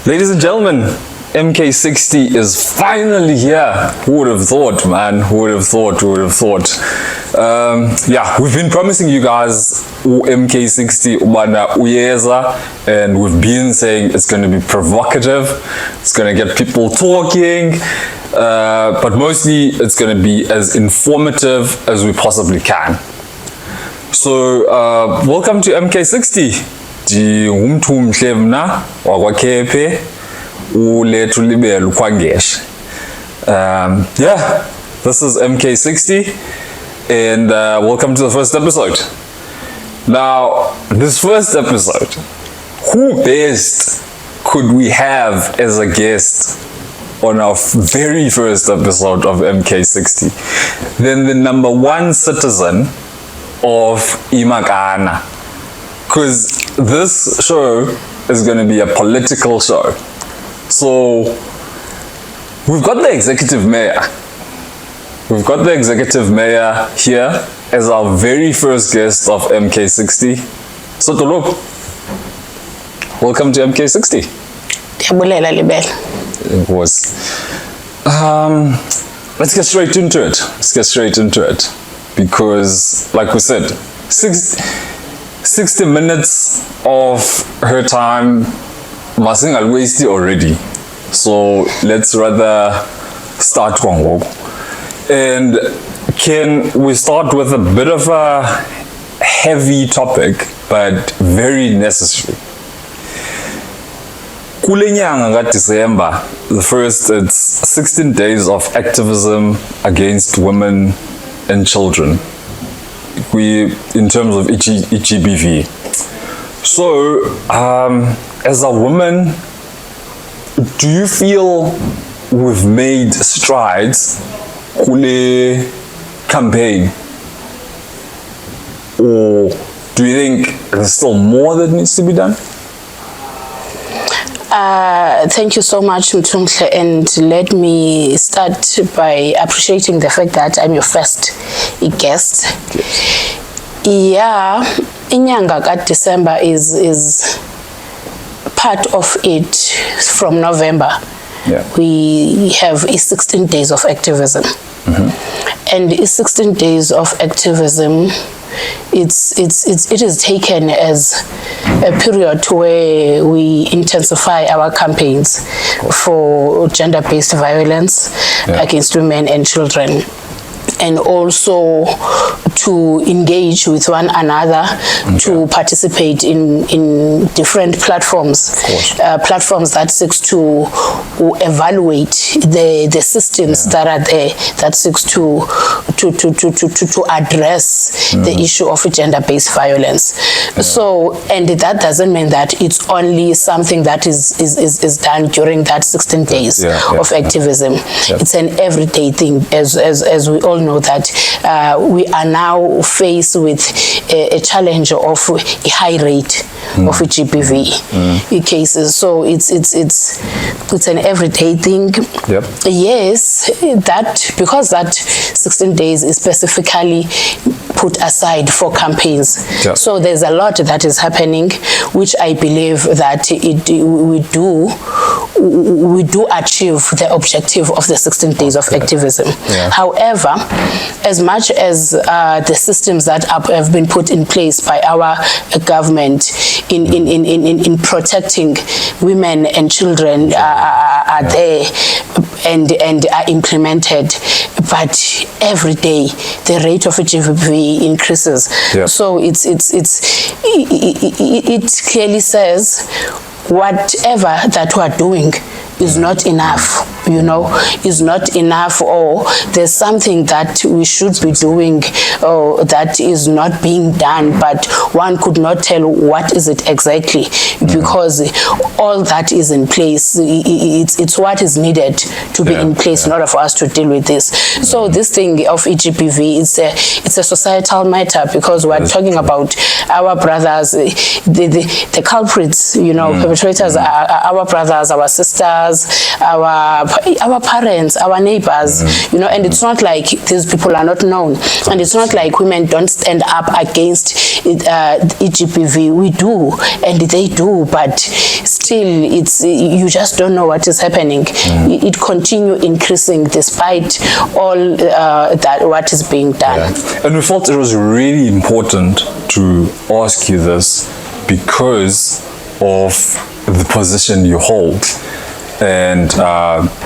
Ladies and gentlemen, Mk60 is finally here. Who would have thought, man? Who would have thought? Who would have thought? Yeah, we've been promising you guys Mk60 ubana uyeza, and we've been saying it's going to be provocative, it's going to get people talking, but mostly it's going to be as informative as we possibly can. So welcome to Mk60. Ngumntu mhle mna wakwaKhepe ulethu libele ukwangeshe. Yeah, this is Mk60 and welcome to the first episode. Now, this first episode, who best could we have as a guest on our very first episode of Mk60 than the #1 citizen of Makana? Because this show is going to be a political show. So we've got the executive mayor. We've got the executive mayor here as our very first guest of Mk60. So Tolop, welcome to Mk60. It was. Let's get straight into it. Because, like we said, 60 minutes of her time mustn't waste it already. So let's rather start Kongo. And can we start with a bit of a heavy topic, but very necessary? Kulenyanga December, the first, it's 16 days of activism against women and children. In terms of EGBV. So, as a woman, do you feel we've made strides kule campaign, or do you think there's still more that needs to be done? Thank you so much, Mtumhle, and let me start by appreciating the fact that I'm your first guest. Yes. Yeah, inyanga ka December is part of it from November. Yeah. We have 16 days of activism. Mm-hmm. And 16 days of activism, it is taken as a period where we intensify our campaigns for gender-based violence against women and children, and also to engage with one another, to participate in different platforms, platforms that seeks to evaluate the systems that are there, that seeks to address the issue of gender-based violence. So, and that doesn't mean that it's only something that is done during that 16 days of activism. It's an everyday thing, as we all know that we are now faced with a challenge of a high rate of GBV cases. So it's an everyday thing. Yep. Yes, because that 16 days is specifically put aside for campaigns. Yep. So there's a lot that is happening, which I believe that we do achieve the objective of the 16 days of activism. Yeah. However, as much as the systems that have been put in place by our government in protecting women and children are there and are implemented, but every day the rate of GBV increases. Yeah. So it clearly says whatever that we are doing is not enough, is not enough, or there's something that we should be doing that is not being done, but one could not tell what is it exactly, because all that is in place. It's what is needed to be in place in order for us to deal with this. So this thing of EGBV, it's a societal matter, because we're talking about our brothers, the culprits, perpetrators are our brothers, our sisters, our our parents, our neighbors, you know, and it's not like these people are not known, and it's not like women don't stand up against EGBV. We do, and they do, but still, it's you just don't know what is happening. It continue increasing despite all that what is being done. Yeah. And we felt it was really important to ask you this because of the position you hold and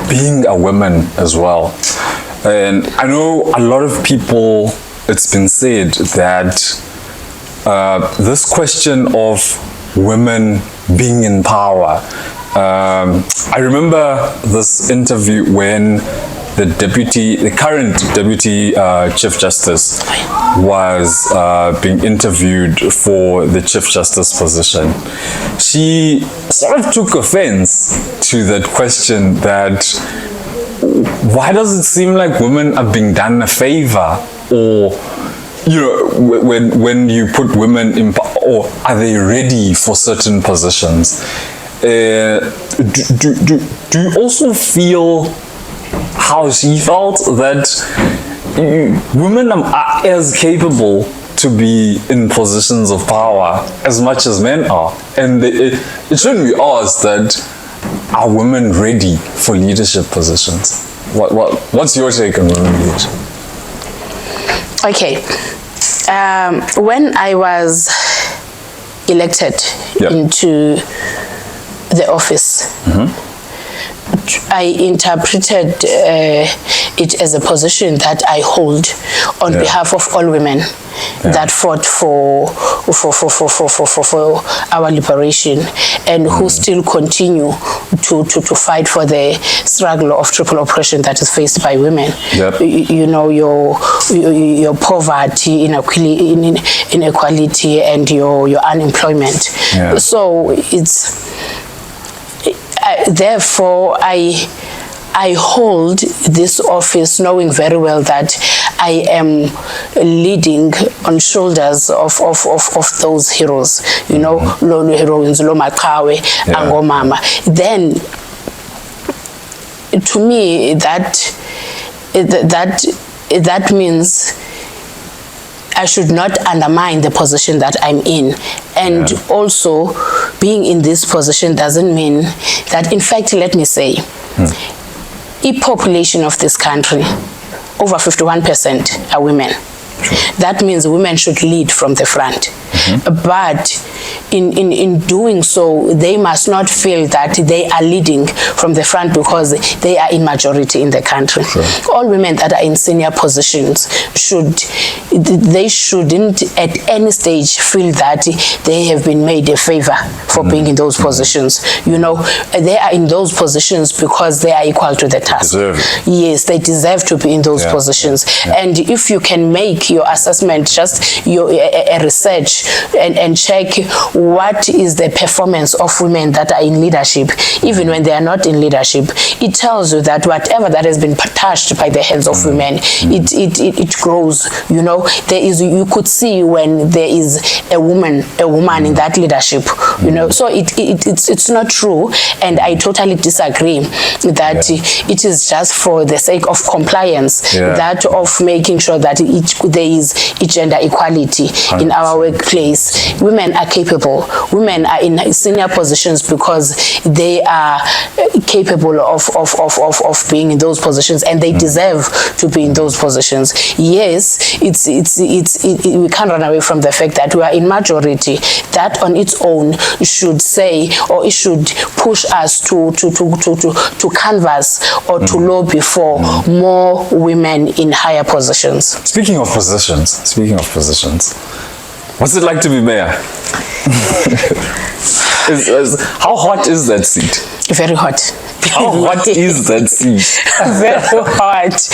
being a woman as well. And I know a lot of people, it's been said that this question of women being in power, I remember this interview when the current deputy chief justice was being interviewed for the chief justice position. She sort of took offense to that question, that why does it seem like women are being done a favor, or you know, when you put women in, or are they ready for certain positions? Do you also feel how she felt, that women are as capable to be in positions of power as much as men are, and it shouldn't be asked that are women ready for leadership positions? What's your take on women leadership? Okay, when I was elected into the office, I interpreted it as a position that I hold on behalf of all women that fought for our liberation, and who still continue to fight for the struggle of triple oppression that is faced by women. You know, your poverty, inequality, and your unemployment. So it's therefore I hold this office knowing very well that I am leading on shoulders of those heroes, you know, Lolo heroines, Lo Makawe, Ango Mama. Then, to me, that means I should not undermine the position that I'm in. And also, being in this position doesn't mean that, in fact, let me say, the population of this country, over 51% are women. That means women should lead from the front. But in doing so, they must not feel that they are leading from the front because they are in majority in the country. All women that are in senior positions shouldn't at any stage feel that they have been made a favor for being in those positions. You know, they are in those positions because they are equal to the task. Yes, they deserve to be in those positions. And if you can make your assessment, just a research, and check what is the performance of women that are in leadership, even when they are not in leadership, it tells you that whatever that has been touched by the hands of women, it grows. You know, you could see when there is a woman in that leadership. You know, so it's not true, and I totally disagree that it is just for the sake of compliance, that of making sure that there is gender equality in our workplace. Women are capable. Women are in senior positions because they are capable of being in those positions, and they deserve to be in those positions. Yes, we can't run away from the fact that we are in majority. That on its own should say, or it should push us to canvass or to lobby for more women in higher positions. Speaking of positions, what's it like to be mayor? How hot is that seat? Very hot. How hot is that seat? Very hot.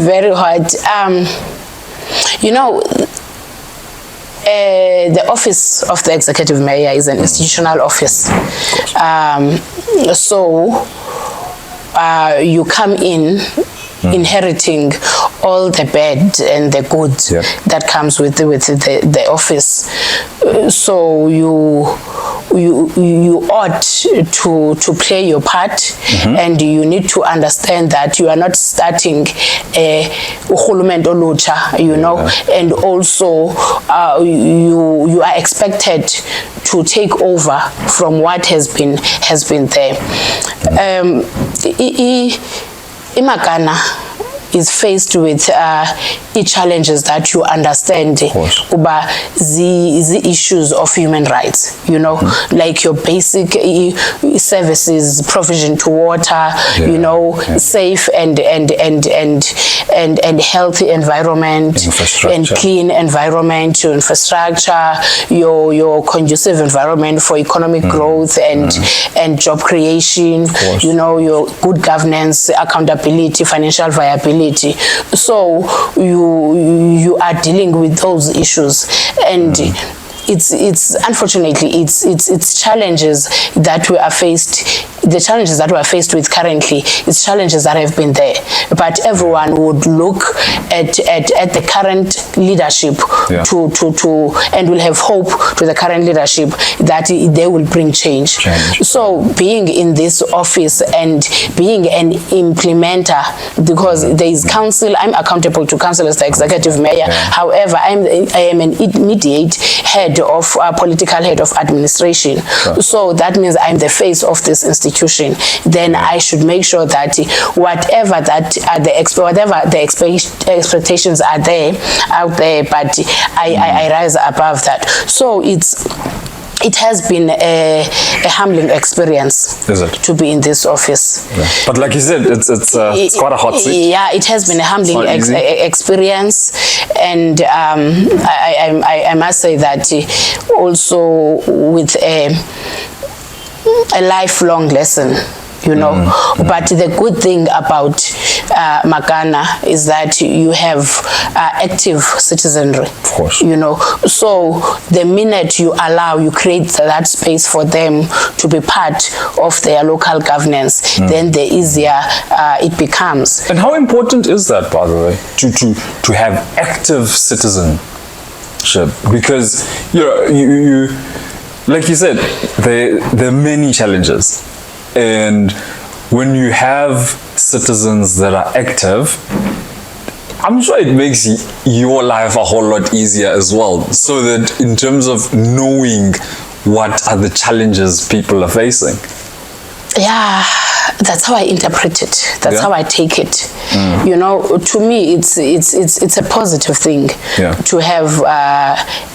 Very hot. You know, the office of the executive mayor is an institutional office. So you come in inheriting all the bad and the good that comes with the office. So you ought to play your part, and you need to understand that you are not starting urhulumente olutsha, you know, and also you are expected to take over from what has been there. Makana is faced with challenges that you understand about the issues of human rights, you know, like your basic services, provision to water, you know, safe and healthy environment, and clean environment, your infrastructure, your conducive environment for economic growth and job creation, you know, your good governance, accountability, financial viability. So you are dealing with those issues, and it's unfortunately it's challenges that we are faced. The challenges that we are faced with currently, it's challenges that have been there, but everyone would look at the current leadership to and will have hope to the current leadership that they will bring change. So being in this office and being an implementer, because there is council, I'm accountable to council as the executive mayor. However, I am an immediate head of political head of administration. So that means I'm the face of this institution. Then I should make sure that whatever the expectations are there out there, but I rise above that. So it has been a humbling experience to be in this office. But like you said, it's quite a hot seat. Yeah, it has been a humbling experience, and I must say that also with a lifelong lesson, you know. But the good thing about Makana is that you have active citizenry, of course, you know. So the minute you create that space for them to be part of their local governance, then the easier it becomes. And how important is that, by the way, to have active citizenship? Because you like you said, there are many challenges, and when you have citizens that are active, I'm sure it makes your life a whole lot easier as well, so that in terms of knowing what are the challenges people are facing. Yeah, that's how I interpret it. That's how I take it. You know, to me, it's a positive thing to have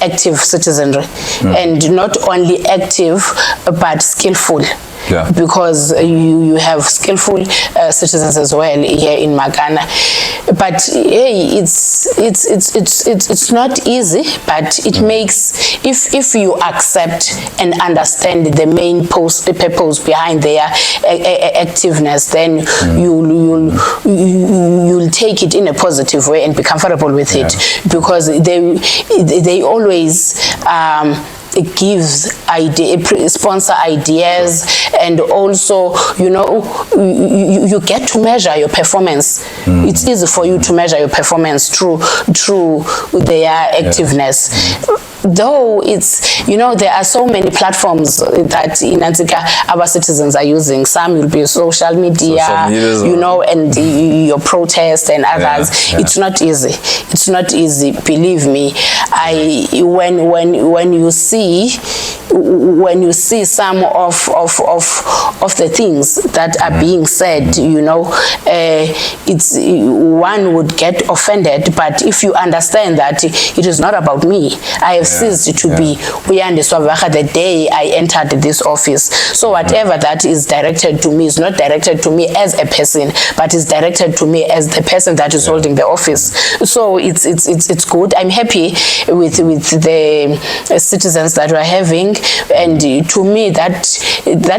active citizenry, and not only active but skillful. Because you have skillful citizens as well here in Makana. But hey, it's not easy, but it makes, if you accept and understand the main purpose behind their activeness, then you'll take it in a positive way and be comfortable with it, because they always it gives sponsor ideas, and also, you know, you get to measure your performance. It's easy for you to measure your performance through their activeness. Though it's, you know, there are so many platforms that in Antica our citizens are using. Some will be social media, you know, and your protest and others. It's not easy. It's not easy. Believe me. When you see some of the things that are being said, you know, it's one would get offended. But if you understand that it is not about me, I have ceased to be Yandiswa Vara the day I entered this office. So whatever that is directed to me is not directed to me as a person, but is directed to me as the person that is holding the office. So it's good. I'm happy with the citizens that we're having, and to me that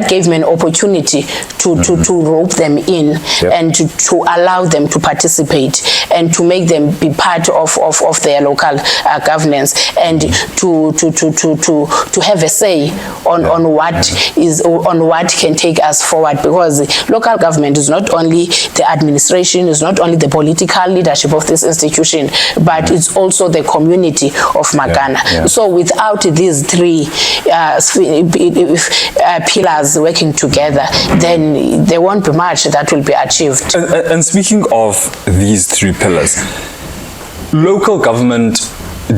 gave me an opportunity to rope them in and to allow them to participate and to make them be part of their local governance and to have a say on what can take us forward, because local government is not only the administration, is not only the political leadership of this institution, but it's also the community of Makana. So without these three pillars working together, then there won't be much that will be achieved. And speaking of these three pillars, local government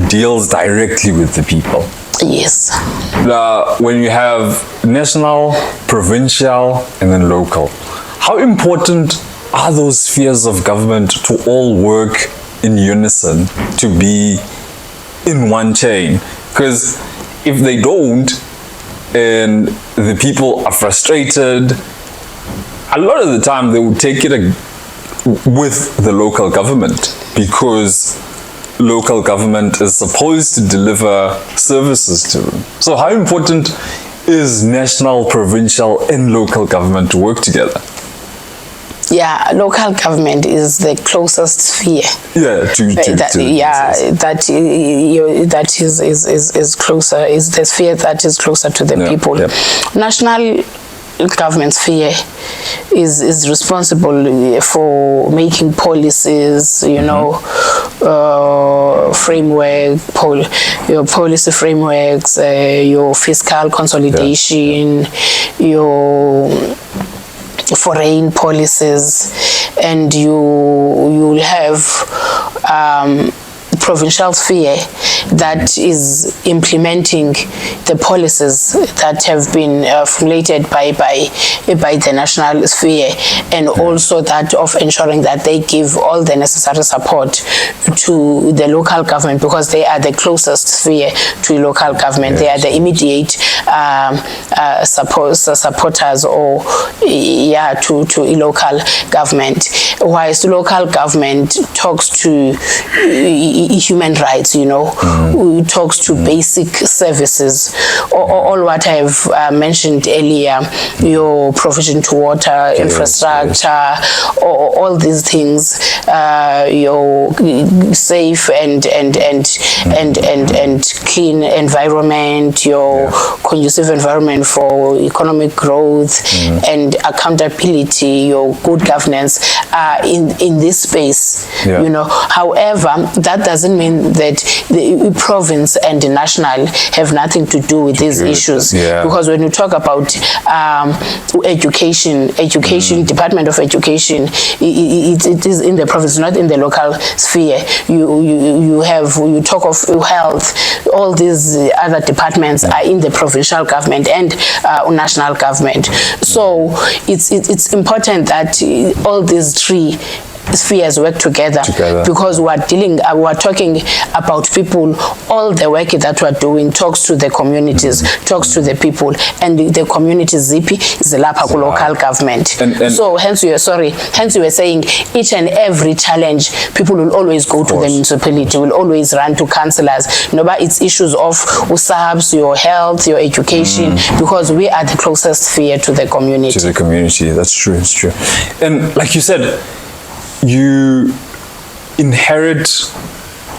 deals directly with the people. Yes. Now, when you have national, provincial, and then local, how important are those spheres of government to all work in unison, to be in one chain? Because if they don't, and the people are frustrated, a lot of the time they will take it with the local government, because local government is supposed to deliver services to them. So how important is national, provincial, and local government to work together? Yeah, local government is the closest sphere. Yeah, that is closer, is the sphere that is closer to the people. National government sphere is responsible for making policies, you know, your policy frameworks, your fiscal consolidation, your foreign policies, and you'll have provincial sphere that is implementing the policies that have been formulated by the national sphere, and also that of ensuring that they give all the necessary support to the local government, because they are the closest sphere to local government. They are the immediate supporters or to local government. Whilst local government talks to human rights, you know, talks to basic services, all what I've mentioned earlier, your provision to water, infrastructure, all these things, your safe and clean environment, your conducive environment for economic growth and accountability, your good governance in this space, you know. However, that doesn't mean that the province and the national have nothing to do with these issues, because when you talk about education, Department of Education, it is in the province, not in the local sphere. You talk of health, all these other departments are in the provincial government and national government. So it's important that all these three spheres work together, because we're talking about people. All the work that we're doing talks to the communities, talks to the people, and the community zipi is lapha ku local government. So hence you were saying each and every challenge, people will always go to the municipality, will always run to councillors. No, but it's issues of USABs, your health, your education, because we are the closest sphere to the community. To the community, that's true, it's true. And like you said, you inherit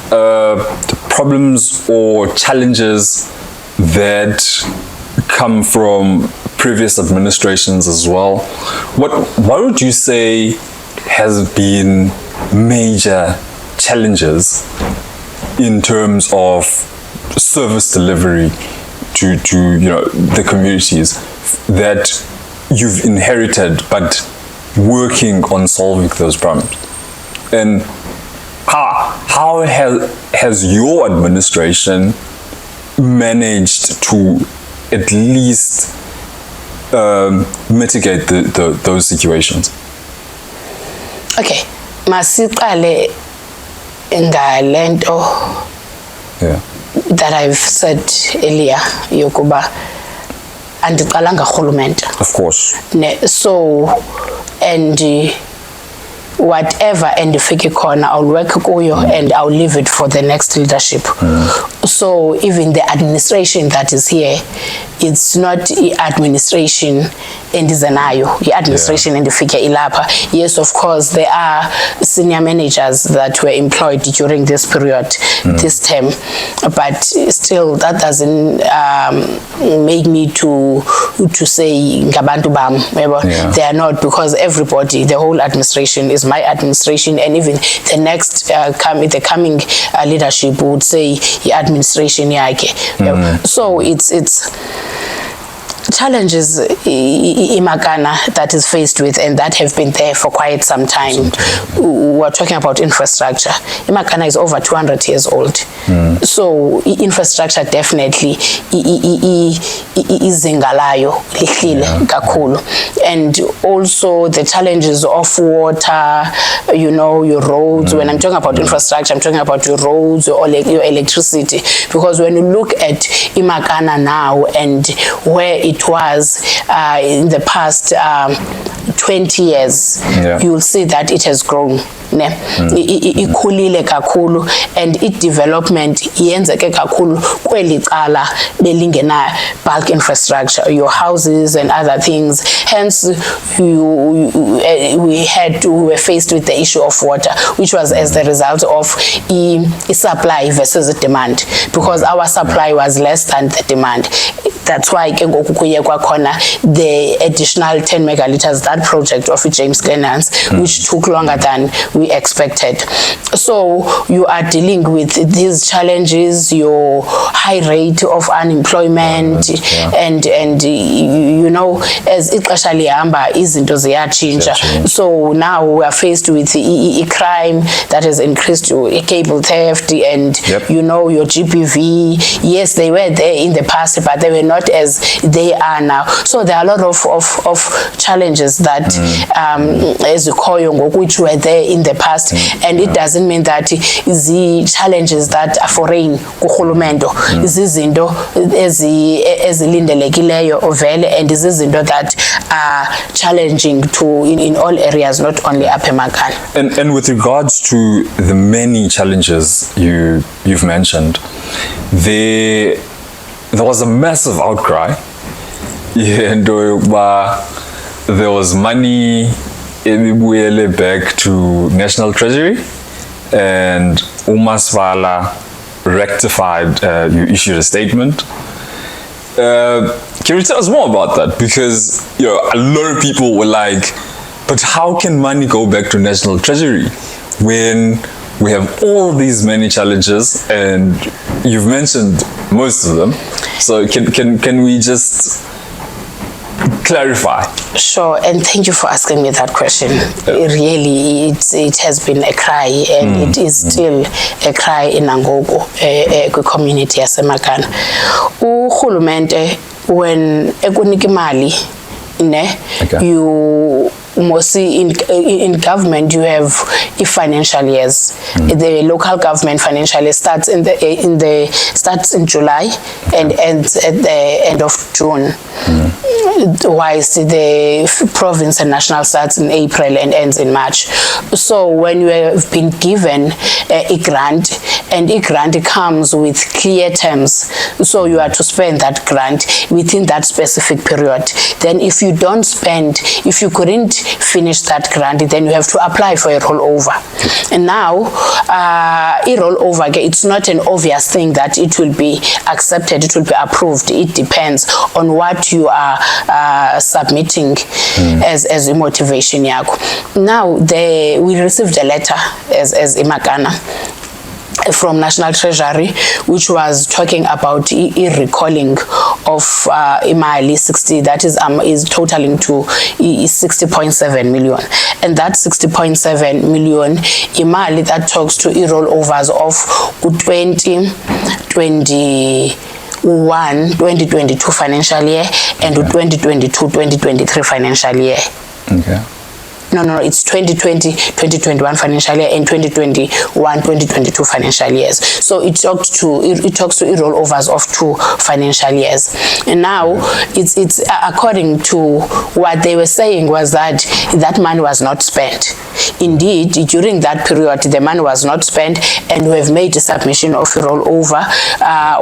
problems or challenges that come from previous administrations as well. What would you say has been major challenges in terms of service delivery to the communities that you've inherited, but working on solving those problems? And how has your administration managed to at least mitigate those situations? Okay, masiqale ngalento that I've said earlier, yokuba andiqalanga urhulumente. Of course. So, and whatever endifike khona, I'll work kuyo and I'll leave it for the next leadership. So even the administration that is here, it's not administration endizenayo, administration endifike ilapha. Yes, of course, there are senior managers that were employed during this period, this term, but still that doesn't make me to say ngabantu bam. They are not, because everybody, the whole administration is my administration, and even the next the coming leadership would say administration yake. So it's challenges Makana that is faced with, and that have been there for quite some time. We're talking about infrastructure. Makana is over 200 years old. So infrastructure definitely is ingalayo lihlile kakhulu. And also the challenges of water, you know, your roads. When I'm talking about infrastructure, I'm talking about your roads, your electricity. Because when you look at Makana now and where it was in the past 20 years, you'll see that it has grown. Ikhulile kakhulu, and its development yenzeke kakhulu kweli cala belingena bulk infrastructure, your houses and other things. Hence we were faced with the issue of water, which was as the result of supply versus demand, because our supply was less than the demand. That's why the additional 10 megaliters, that project of James Glenans, which took longer than we expected. So you are dealing with these challenges, your high rate of unemployment, and you know, as ixesha lihamba izinto ziyachinja. So now we are faced with crime that has increased, cable theft, and you know, your GPV. Yes, they were there in the past, but they were not as they are now. So there are a lot of challenges that as which were there in the past, and it doesn't mean that the challenges that are foreign kuhulumendo izizinto ezilindelekileyo vele, and izizinto that are challenging to in all areas, not only up Makana. And with regards to the many challenges you've mentioned, there was a massive outcry, and there was money back to National Treasury, and Municipality rectified, you issued a statement. Can you tell us more about that? Because a lot of people were like, but how can money go back to National Treasury when we have all these many challenges, and you've mentioned most of them? So can we just clarify? Sure, and thank you for asking me that question. Really, it has been a cry, and it is still a cry in Angogo, a community as Makana. Uhulumente, when ekunika imali, you mostly in government you have financial years. The local government financial year starts starts in July and ends at the end of June. Whilst the province and national starts in April and ends in March. So when you have been given a grant, and a grant comes with clear terms, so you are to spend that grant within that specific period. Then if you don't spend, if you couldn't finish that grant, then you have to apply for a rollover. And now a rollover, it's not an obvious thing that it will be accepted, it will be approved. It depends on what you are submitting as a motivation yako. Now we received a letter as Makana from National Treasury, which was talking about recalling of imali 60, that is totaling to 60.7 million, and that 60.7 million imali that talks to rollovers of 2022 financial year and 2022-2023 financial year. Okay. No, it's 2020-2021 financial year and 2021-2022 financial years. So it talks to rollovers of 2 financial years. And now it's according to what they were saying was that money was not spent. Indeed, during that period, the money was not spent, and we have made a submission of rollover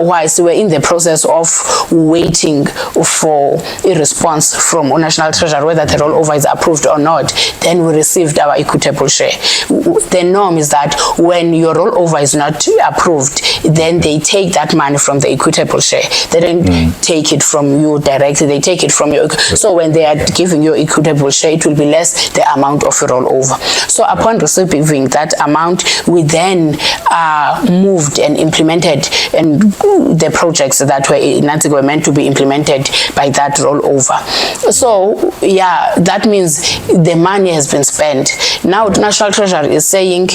whilst we were in the process of waiting for a response from National Treasury whether the rollover is approved or not. Then we received our equitable share. The norm is that when your rollover is not approved, then they take that money from the equitable share. They don't take it from you directly, they take it from your. So when they are giving you equitable share, it will be less the amount of your rollover. So upon receiving that amount, we then moved and implemented the projects that were meant to be implemented by that rollover. So yeah, that means the money has been spent. Now the National Treasury is saying,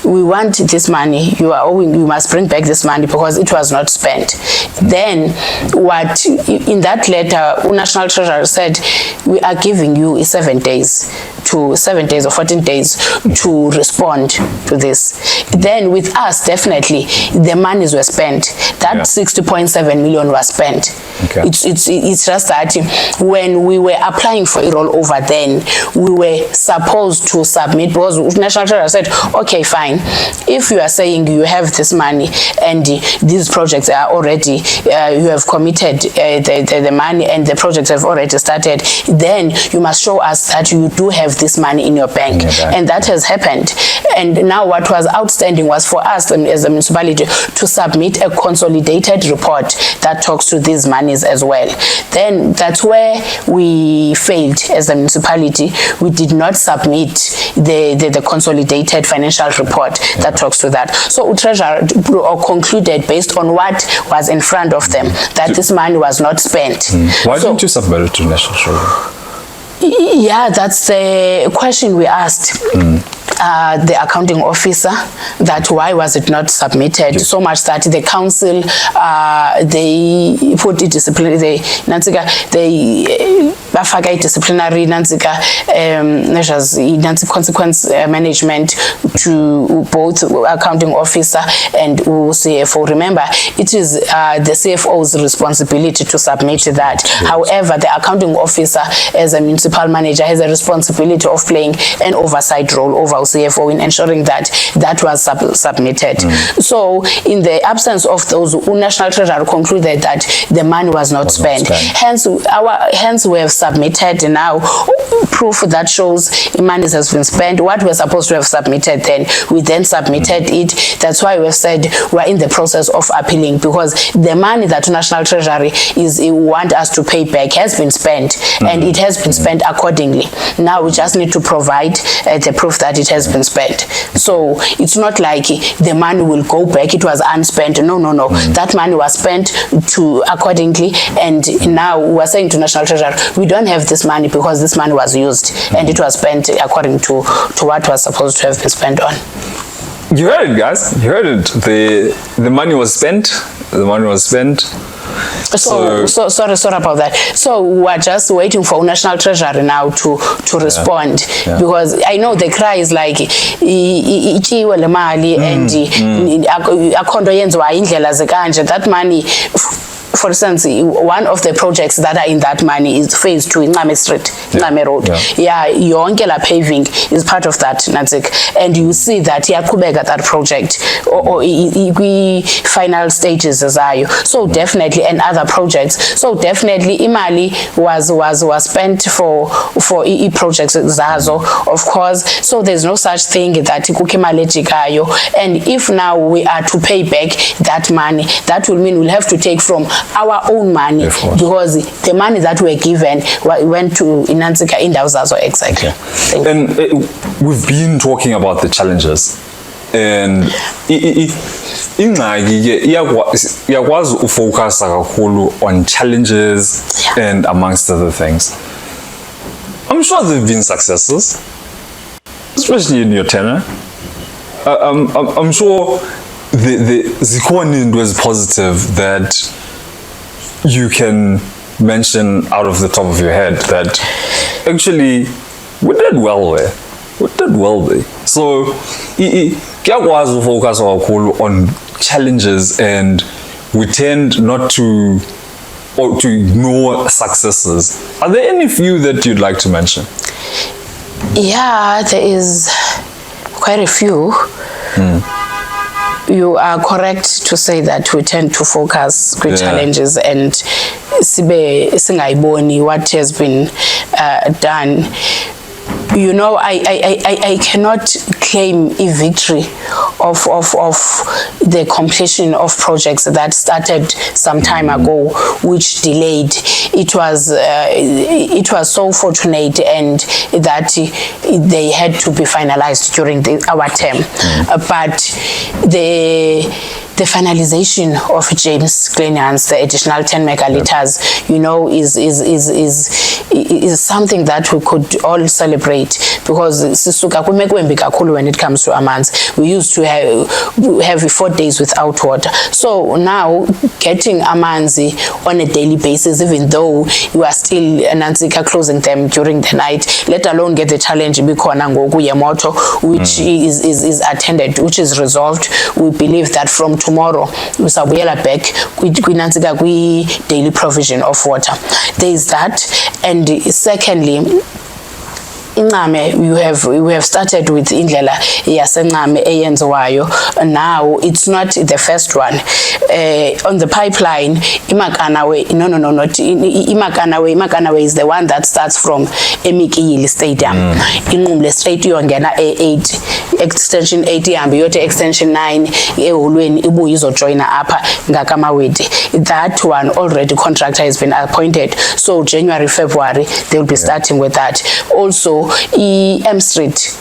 we want this money, you are owing, you must bring back this money because it was not spent. Then what in that letter, National Treasury said, we are giving you 7 days or 14 days to respond to this. Then with us, definitely the monies were spent. That 60.7 million was spent. Okay. It's just that when we were applying for a rollover, then we were supposed to submit, because National Treasury said, okay, fine, if you are saying you have this money and these projects are already, you have committed the money and the projects have already started, then you must show us that you do have this money in your bank. And that has happened. And now what was outstanding was for us as a municipality to submit a consolidated report that talks to these monies as well. Then that's where we failed as a municipality. We did not submit the consolidated financial report that talks to that. So Treasury concluded based on what was in front of them that this money was not spent. Why didn't you submit it to National Treasury? Yeah, that's the question we asked. The accounting officer, that why was it not submitted? So much that the council, they put it disciplinary, they disciplinary measures, consequence management to both accounting officer and CFO. Remember, it is the CFO's responsibility to submit that. However, the accounting officer as a municipal manager has a responsibility of playing an oversight role over CFO in ensuring that that was submitted. So in the absence of those, National Treasury concluded that the money was not spent. Hence we have submitted now proof that shows the money has been spent. What we're supposed to have submitted, then we then submitted it. That's why we've said we're in the process of appealing, because the money that National Treasury want us to pay back has been spent, and it has been spent accordingly. Now we just need to provide the proof that it has been spent. So it's not like the money will go back, it was unspent. No. That money was spent accordingly, and now we're saying to National Treasury, we don't have this money because this money was used and it was spent according to what was supposed to have been spent on. You heard it, guys. You heard it. The money was spent. The money was spent. So sorry about that. So we're just waiting for National Treasury now to respond, because I know the cry is like ichiwe le mali and akhondo yenziwa indlela zekanje. That money, for instance, one of the projects that are in that money is phase 2 in Ngame Street, Ngame Road. Yonke la paving is part of that, Nanzik. And you see that iyaqhubeka that project or final stages zayo. So definitely, and other projects. So definitely imali was spent for projects zazo, of course. So there's no such thing that kukimali ejikayo. And if now we are to pay back that money, that will mean we'll have to take from our own money, because the money that we're given went to Inansika Indauzazo. Exactly. And we've been talking about the challenges, and iyakwazi ufocus kakhulu on challenges and amongst other things. I'm sure there have been successes, especially in your tenure. I'm sure the Zikoni was positive that you can mention out of the top of your head that actually we did well with. we did well there. So kuyakwazi focus kakhulu on challenges, and we tend not to or to ignore successes. Are there any few that you'd like to mention? Yeah, there is quite a few. You are correct to say that we tend to focus on challenges and singayiboni what has been done. You know, I cannot claim a victory of the completion of projects that started some time ago, which delayed. It was so fortunate and that they had to be finalized during our term, but the finalization of James Glenans, the additional 10 megaliters, you know, is something that we could all celebrate, because when it comes to amanzi, we used to have 4 days without water. So now getting amanzi on a daily basis, even though you are still closing them during the night, let alone get the challenge which is attended, which is resolved. We believe that from tomorrow we shall be back with daily provision of water. There is that. And secondly, we have started with indlela yasencame eyenziwayo. Now it's not the first one. On the pipeline, Makana way, Makana way is the one that starts from Mk60 Stadium. Inqumle straight yongena A8 extension 8 ihambe yote extension 9 eholweni ibuye izojoina apha ngakamawedi. That one already contractor has been appointed. So January, February they will be starting with that. Also M Street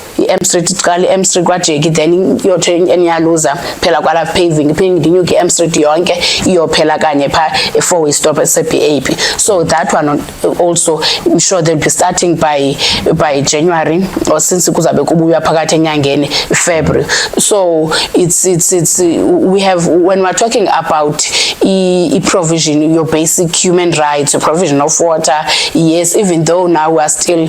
kwajeki, then yote enyaluza phela kwala paving iphinde inyuke M Street yonke iyophela kanye pha a 4-way stop at CPAP. So that one also, I'm sure they'll be starting by January, or since kuzabe kubuya phakathi enyangeni February. So it's we have, when we're talking about provision, your basic human rights, your provision of water, yes, even though now we are still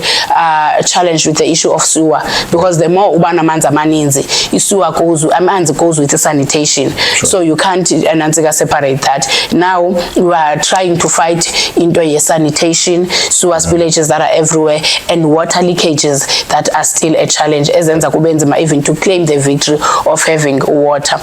challenged with the issue of sewer, because the more ubana manza maninzi, sewer goes with the sanitation. Sure. So you can't separate that. Now we are trying to fight into a sanitation, sewer spillages that are everywhere, and water leakages that are still a challenge, as even to claim the victory of having water.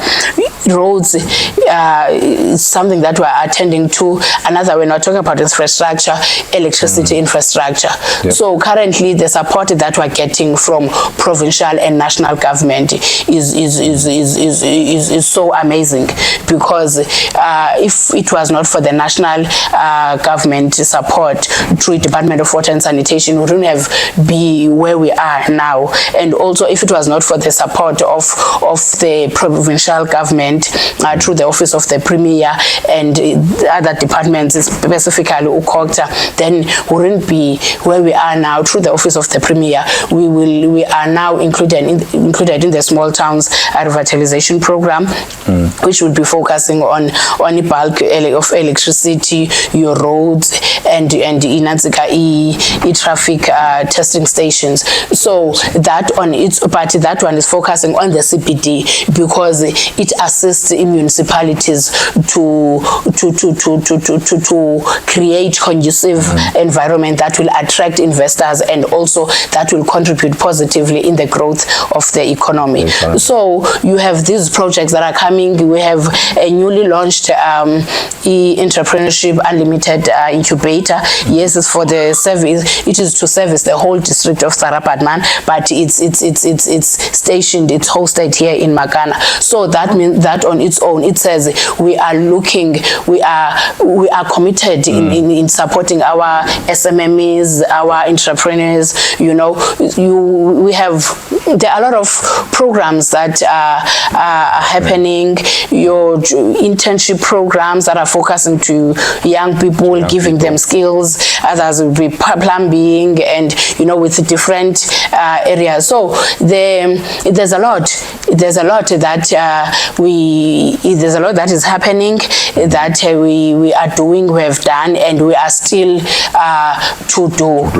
Roads is something that we're attending to. Another, when we're talking about infrastructure, electricity infrastructure. Yep. So currently the support that we're getting from provincial and national government is so amazing, because if it was not for the national government support through Department of Water and Sanitation, we wouldn't have be where we are now. And also, if it was not for the support of the provincial government through the office of the Premier and other departments, specifically UCOGTA, then we wouldn't be where we are now. Through the office of the Premier, we are now included in the small towns revitalization program, which will be focusing on the bulk of electricity, your roads, and traffic testing stations. So that on its party, that one is focusing on the CPD, because it assists in municipalities to create conducive environment that will attract investors, and also that will contribute positively in the growth of the economy. So you have these projects that are coming. We have a newly launched Entrepreneurship Unlimited Incubator. Yes, it's for the service. It is to service the whole district of Sarapadman, but it's stationed, it's hosted here in Makana. So that means that on its own, it says we are committed in supporting our SMMEs, our entrepreneurs. You know, there are a lot of programs that are happening. Your internship programs that are focusing to young people, giving them skills. Others will be plumbing, and with different areas. So there's a lot that is happening, that we are doing, we have done, and we are still to do.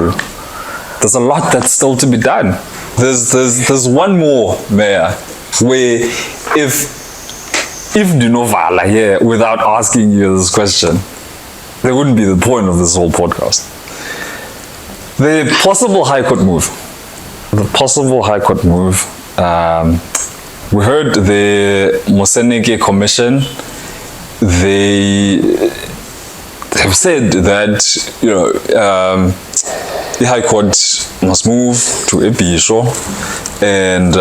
There's a lot that's still to be done. there's one more, Mayor, where if Yandiswa Vara here, without asking you this question, there wouldn't be the point of this whole podcast. The possible High Court move. We heard the Moseneke Commission. They have said that the High Court must move to Ebisho, and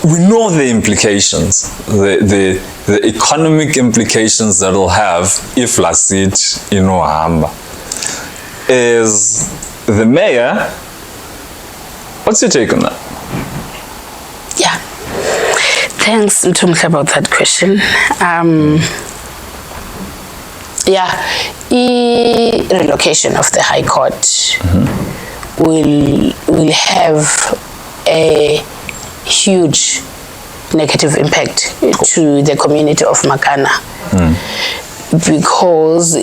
we know the implications, the economic implications that will have if Lasit hamba. As the mayor, what's your take on that? Yeah, thanks Ntumhle about that question. Relocation of the High Court will have a huge negative impact to the community of Makana, because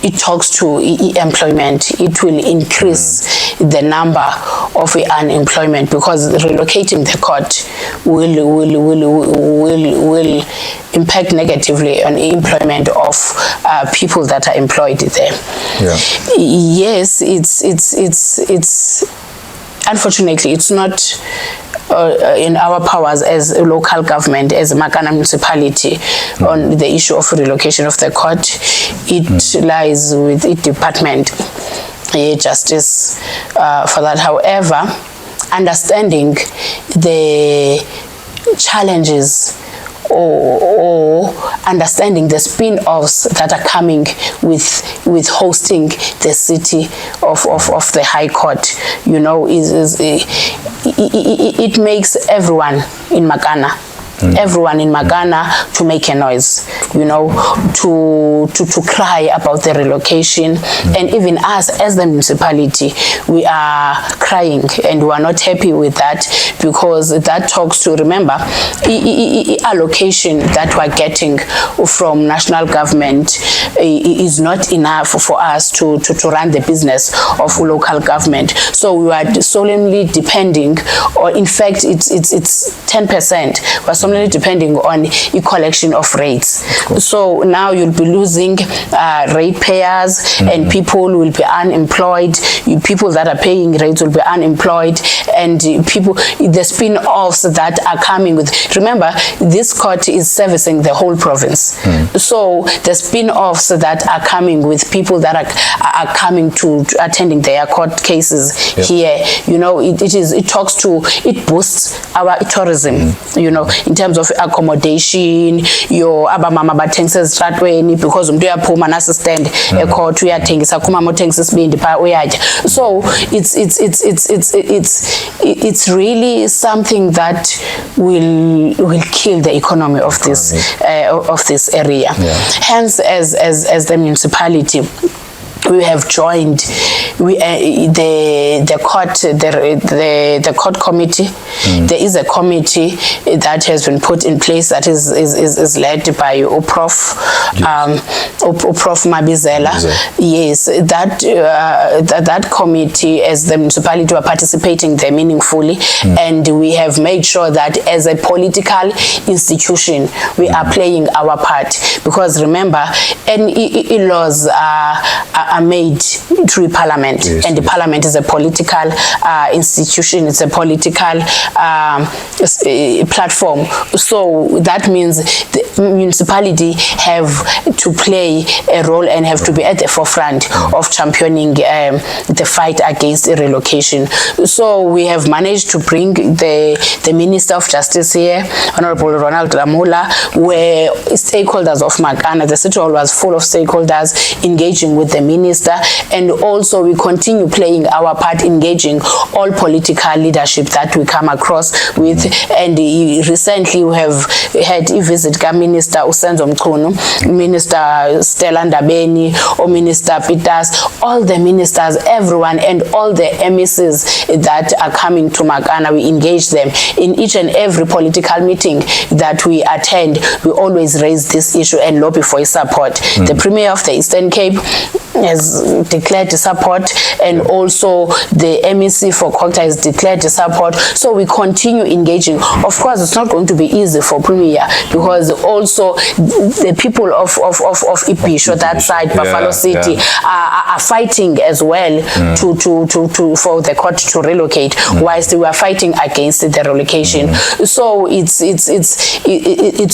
it talks to employment. It will increase the number of unemployment, because relocating the court will impact negatively on employment of people that are employed there. Yes, it's unfortunately it's not in our powers as a local government, as a Makana municipality, on the issue of relocation of the court. It lies with its department, justice, for that. However, understanding the challenges or understanding the spin-offs that are coming with hosting the city of the High Court, it makes everyone in Makana to make a noise, to cry about the relocation. And even us as the municipality, we are crying and we are not happy with that, because that talks to, remember, allocation that we're getting from national government is not enough for us to run the business of local government. So we are solemnly depending, or in fact it's 10%. We're solemnly depending on a collection of rates. So now you'll be losing ratepayers, and people will be unemployed. People that are paying rates will be unemployed, and the spin-offs that are coming with. Remember, this court is servicing the whole province. So the spin-offs that are coming with people that are coming to attending their court cases here, it boosts our tourism, in terms of accommodation, your abamama bathengisa ezitratweni, because umuntu uyaphuma nasi stand ecourt uyathengisa kuma mothengisa isibindi pha uyatya. So it's really something that will kill the economy of this area. Hence, as the municipality, we have joined the court committee. There is a committee that has been put in place that is led by Prof Mabizela. Yes, that committee, as the municipality, are participating there meaningfully, and we have made sure that as a political institution we are playing our part, because remember, any laws are made through parliament, and the parliament is a political institution. It's a political platform. So that means the municipality have to play a role and have to be at the forefront of championing the fight against relocation. So we have managed to bring the Minister of Justice here, Honorable Ronald Ramula, where stakeholders of Makana, the city hall was full of stakeholders engaging with the minister, and also we continue playing our part, engaging all political leadership that we come across with. And recently we have had a visit by Minister Usenzo Mchunu, Minister Stella Ndabeni, or Minister Peters, all the ministers, everyone, and all the MECs that are coming to Makana. We engage them in each and every political meeting that we attend. We always raise this issue and lobby for his support. The Premier of the Eastern Cape has has declared support, and also the MEC for COGTA has declared support. So we continue engaging. Of course, it's not going to be easy for Premier, because also the people of Ibisho, that side, Buffalo City, are fighting as well for the court to relocate, whilst we are fighting against the relocation. So it's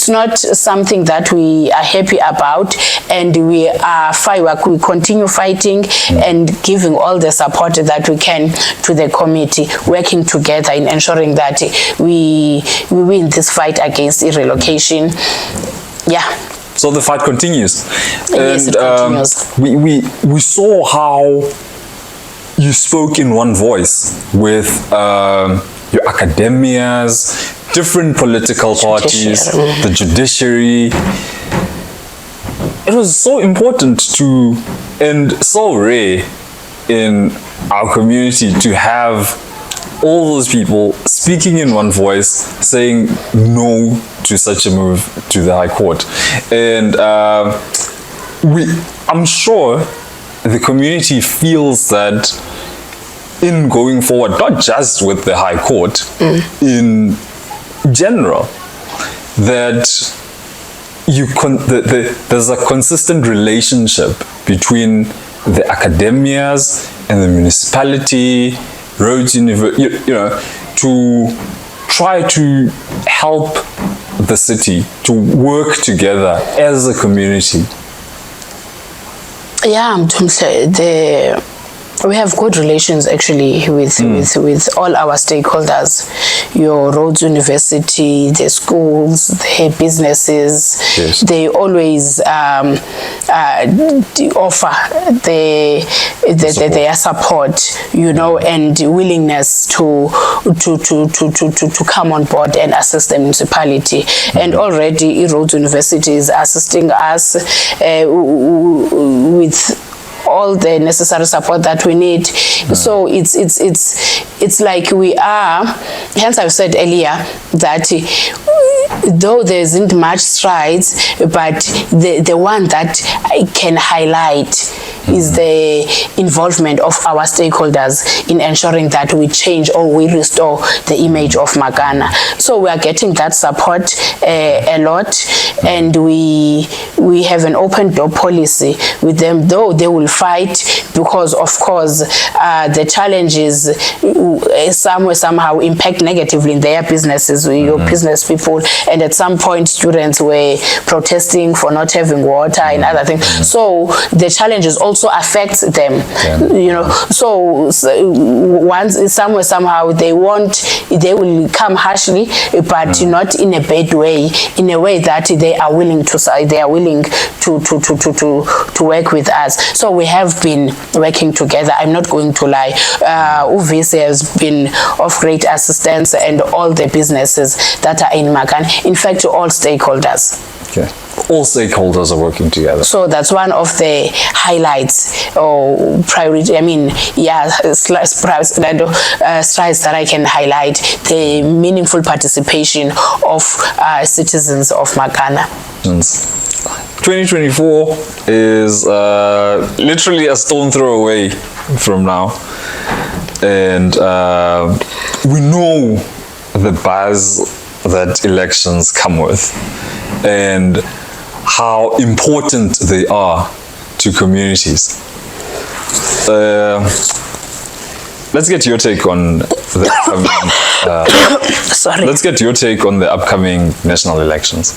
not something that we are happy about, and we continue fighting and giving all the support that we can to the committee, working together in ensuring that we win this fight against relocation. Yeah. So the fight continues. Yes, it continues. We saw how you spoke in one voice with your academias, different political parties, the judiciary. It was so important to, and so rare in our community, to have all those people speaking in one voice, saying no to such a move to the High Court. And I'm sure the community feels that in going forward, not just with the High Court, in general, that there's a consistent relationship between the academias and the municipality, roads, university, to try to help the city to work together as a community. Yeah, we have good relations actually with all our stakeholders, your roads, university, the schools, the businesses. Yes. They always offer their support, and willingness to come on board and assist the municipality. And already roads university is assisting us with all the necessary support that we need. So it's like we are, hence I've said earlier that though there isn't much strides, but the one that I can highlight is the involvement of our stakeholders in ensuring that we change or we restore the image of Makana. So we are getting that support a lot, and we have an open door policy with them, though they will fight, because of course the challenges somehow impact negatively in their businesses, your business people, and at some point students were protesting for not having water and other things. So the challenges also affect them, so once somehow they will come harshly, but not in a bad way, in a way that they are willing to work with us. So we have been working together. I'm not going to lie. UVC has been of great assistance, and all the businesses that are in Makana, in fact, all stakeholders. Okay. All stakeholders are working together. So that's one of the highlights or priority. Strides that I can highlight: the meaningful participation of citizens of Makana. 2024 is literally a stone throw away from now, and we know the buzz that elections come with, and how important they are to communities. Let's get your take on the upcoming, Let's get your take on the upcoming national elections.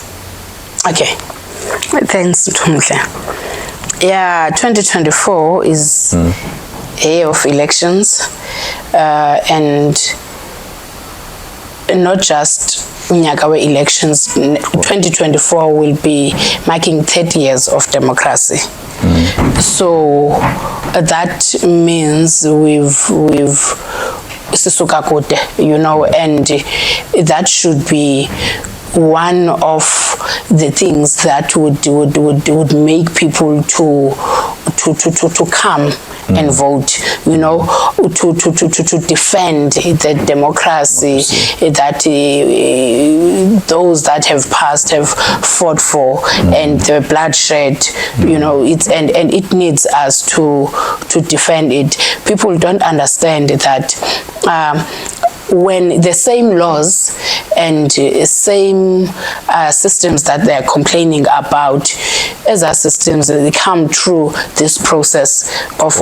Okay, thanks, Tumhle. Yeah, 2024 is a year of elections, and not just Nyakawe elections. 2024 will be marking 30 years of democracy. So that means we've Sisuka Kote, and that should be one of the things that would make people to come and vote, to defend the democracy that those that have passed have fought for, and the bloodshed, and it needs us to defend it. People don't understand that when the same laws and same systems that they're complaining about, as our systems, they come through this process of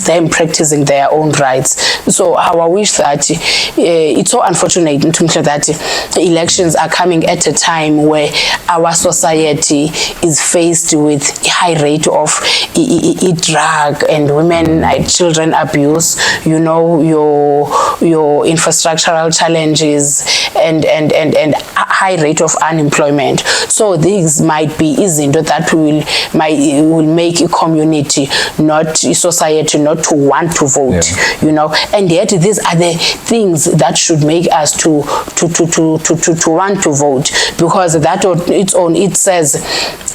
them practicing their own rights. So how I wish that it's so unfortunate that elections are coming at a time where our society is faced with a high rate of drug and women and children abuse, your infrastructural challenges and high rate of unemployment. So these might be izinto that will make a community, not a society, not to want to vote, and yet these are the things that should make us to want to vote, because that on its own, it says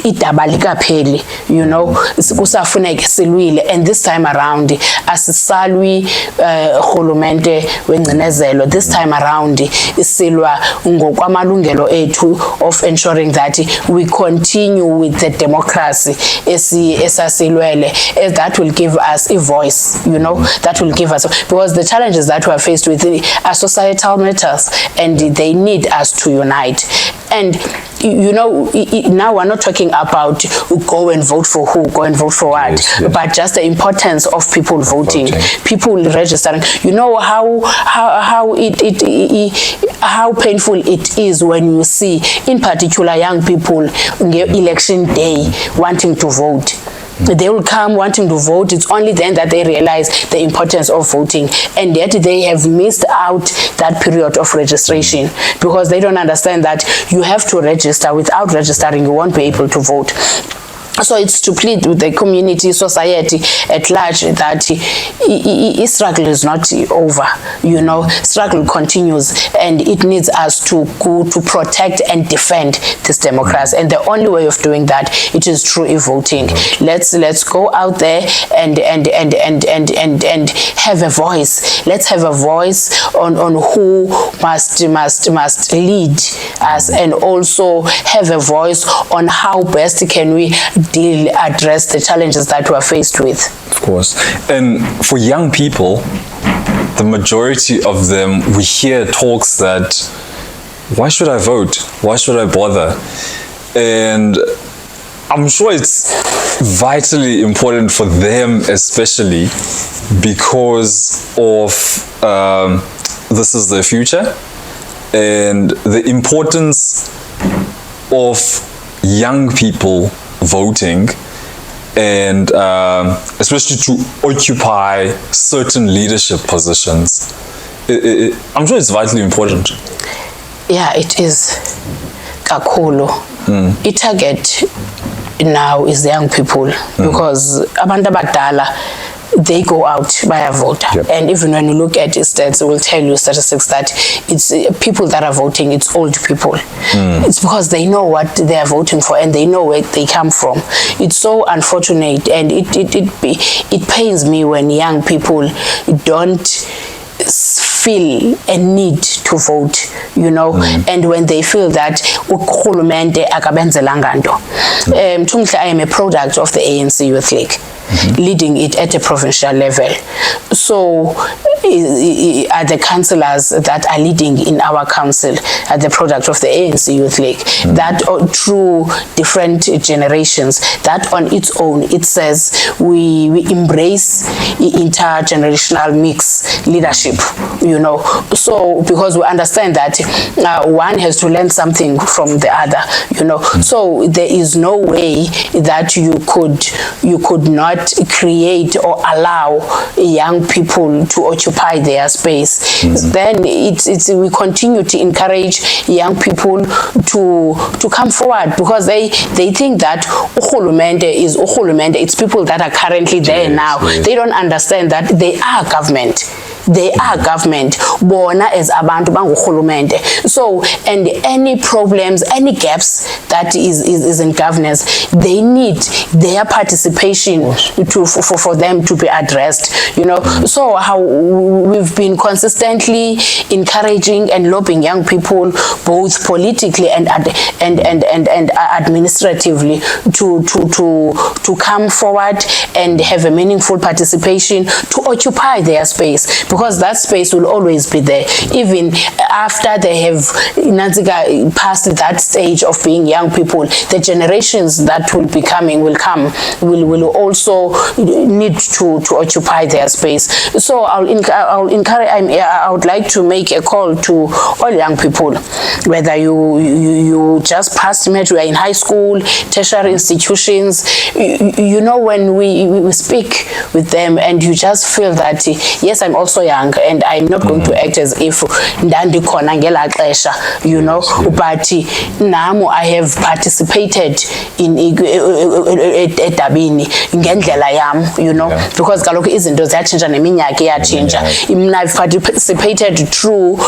idabalika pheli, kusafuneka silwile, and this time around asisalwi urhulumente wengcinezelo. This time around isilwa ngokwamalungelo ethu of ensuring that we continue with the democracy esasilwele, that will give us a voice, that will give us, because the challenges that we are faced with are societal matters and they need us to unite. And now we're not talking about go and vote for who, go and vote for what, yes. But just the importance of people voting, people registering. How painful it is when you see, in particular, young people on election day wanting to vote. They will come wanting to vote. It's only then that they realize the importance of voting, and yet they have missed out that period of registration because they don't understand that you have to register. Without registering, you won't be able to vote. So it's to plead with the community, society at large, that struggle is not over, struggle continues, and it needs us to protect and defend this democracy. And the only way of doing that, it is through voting. Let's go out there and have a voice. Let's have a voice on who must lead us, and also have a voice on how best can we address the challenges that we are faced with. Of course. And for young people, the majority of them, we hear talks that, why should I vote? Why should I bother? And I'm sure it's vitally important for them, especially because of this is their future, and the importance of young people voting, and especially to occupy certain leadership positions. I'm sure it's vitally important. Yeah, it is. Kakhulu. The target now is the young people, because abantu abadala, they go out by a vote. Yep. And even when you look at the stats, it will tell you statistics that it's people that are voting, it's old people. It's because they know what they are voting for and they know where they come from. It's so unfortunate, and it pains me when young people don't feel a need to vote, and when they feel that urhulumente akabenzelanga nto. I am a product of the ANC Youth League. Leading it at a provincial level. So are the councillors that are leading in our council are the product of the ANC Youth League. That through different generations, that on its own, it says we embrace intergenerational mix leadership, So because we understand that one has to learn something from the other, So there is no way that you could not create or allow young people to occupy their space. Then we continue to encourage young people to come forward, because they think that urhulumente is urhulumente. It's people that are currently there now. Yes. They don't understand that they are government. they are government, bona as abantu bangurhulumente. So, and any problems, any gaps that is in governance, they need their participation for them to be addressed, you know. So how we've been consistently encouraging and lobbying young people, both politically and administratively, to come forward and have a meaningful participation, to occupy their space, because that space will always be there, even after they have passed that stage of being young people. The generations that will be coming will also need to occupy their space. So I would like to make a call to all young people, whether you just passed matric, you are in high school, tertiary institutions, you know, when we speak with them and you just feel that, yes, I'm also young and I'm not going to act as if ndandikhona ngela xesha, you know, but now I have participated in edabini ngendlela yam, you know, because kaloku izinto ziyatshintsha neminyaka iyatshintsha. I've participated through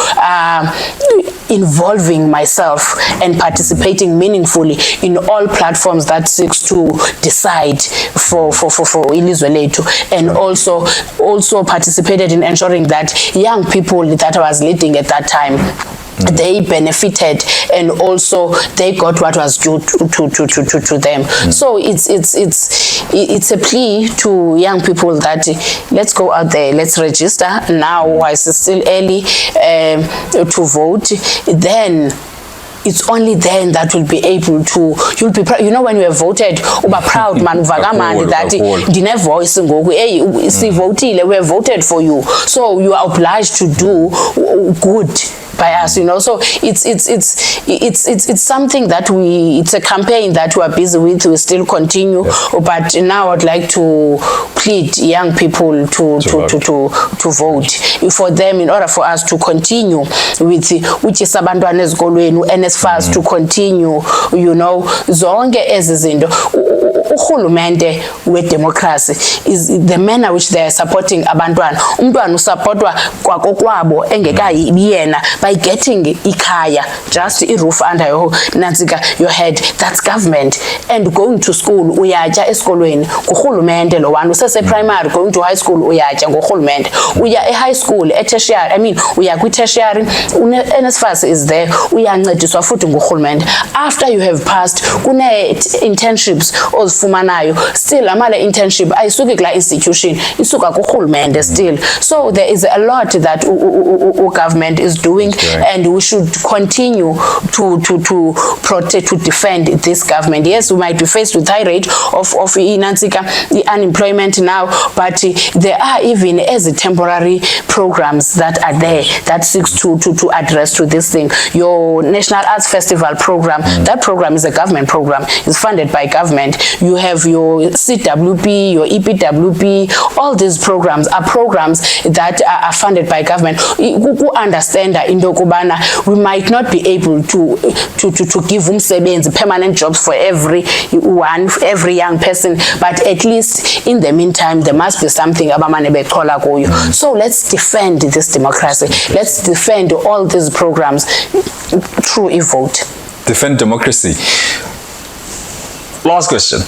involving myself and participating meaningfully in all platforms that seeks to decide for ilizwe lethu, and also participated in ensuring that young people that I was leading at that time, they benefited and also they got what was due to them. So it's a plea to young people that let's go out there, let's register now while it's still early to vote. Then it's only then that will be able to, you'll be proud, you know, when you have voted, uba proud man, uvagamandi that dine voice ngoku, hey, si votile, we have voted for you, so you are obliged to do good by us, you know. So it's something that it's a campaign that we are busy with. We still continue, but now I'd like to plead young people to vote for them, in order for us to continue with which is abantwana ezikolweni, NSFAS to continue, you know, zonke ezi zinto. Urhulumente we-democracy is the manner which they are supporting abantwana. Umntwana usupportwa kwakokwabo engekayiyena by getting ikhaya, just a roof under your head. That's government. And going to school, uyatya esikolweni ngurhulumente lo one. Usese primary, going to high school, uyatya ngurhulumente. Uya e high school, e tertiary, I mean, uya kwi tertiary, NSFAS is there, uyancediswa futhi ngurhulumente. After you have passed, kune internships ozifumanayo, still amala internship ayisuki kula institution, isuka kurhulumente still. So there is a lot that government is doing, and we should continue to protect, to defend this government. Yes, we might be faced with high rate of unemployment now, but there are even as temporary programs that are there that seeks to address to this thing. Your National Arts Festival program, that program is a government program, it's funded by government. You have your CWP, your EPWP, all these programs are programs that are funded by government. Who understand that in Dokubana, we might not be able to give umsebenzi, permanent jobs for every young person, but at least in the meantime, there must be something. So let's defend this democracy. Let's defend all these programs through a vote. Defend democracy. Last question.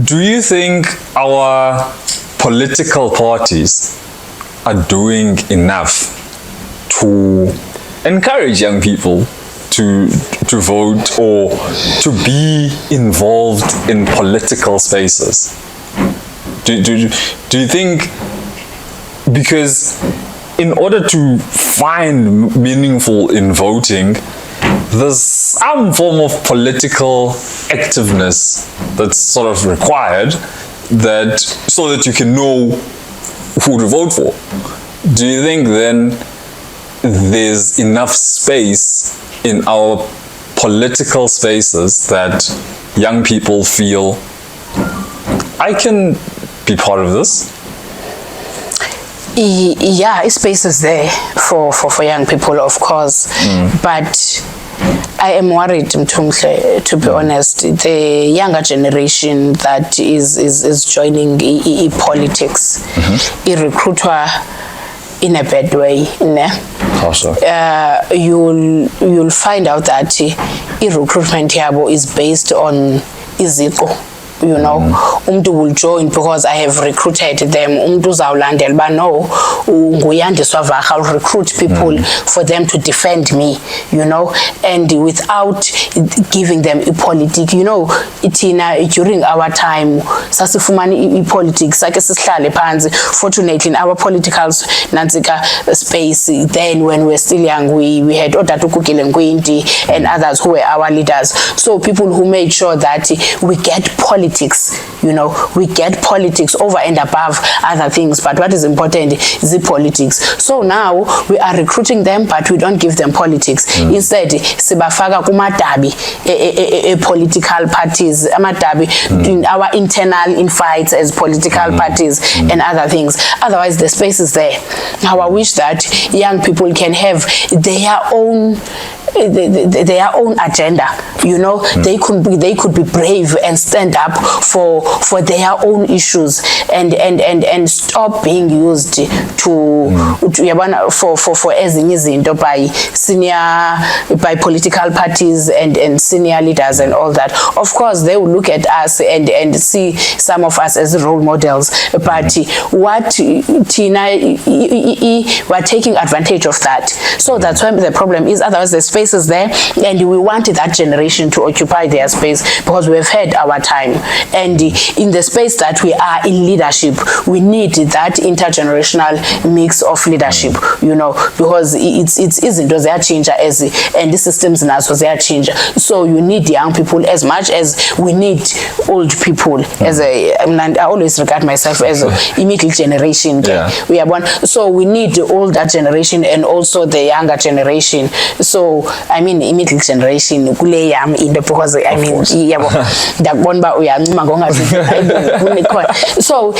Do you think our political parties are doing enough to encourage young people to vote or to be involved in political spaces? Do you think, because in order to find meaningful in voting, there's some form of political activeness that's sort of required, that so that you can know who to vote for. Do you think then there's enough space in our political spaces that young people feel, I can be part of this? Yeah, space is there for young people, of course, but I am worried, Mtumhle, to be honest. The younger generation that is joining politics, recruiter in a bad way, ne? How so? You'll find out that recruitment yabo is based on iziko. You know, umntu will join because I have recruited them. Umntu uzawulandela ba no, Yandiswa Vara will recruit people for them to defend me, you know, and without giving them a politics. You know, during our time, sasifumani politics, sake sihlale phansi. Fortunately, in our political space, then when we were still young, we had Otatuku Ngwindi and others who were our leaders. So people who made sure that we get politics, you know, we get politics over and above other things, but what is important is the politics. So now we are recruiting them, but we don't give them politics. Instead, sibafaka kumadabi political parties, amadabi in our internal infights as political parties and other things. Otherwise, the space is there. Now I wish that young people can have their own agenda, you know. They could be brave and stand up for their own issues and stop being used to for ezinye izinto by political parties and senior leaders and all that. Of course, they will look at us and see some of us as role models, but what Tina, we're taking advantage of that. So that's why the problem is. Otherwise, the space is there, and we want that generation to occupy their space because we've had our time. And in the space that we are in leadership, we need that intergenerational mix of leadership, you know, because it isn't they are change as and the systems now so they are change. So you need young people as much as we need old people. As I always regard myself as a middle generation. We are one, so we need the older generation and also the younger generation. So I mean, middle generation, because I mean, so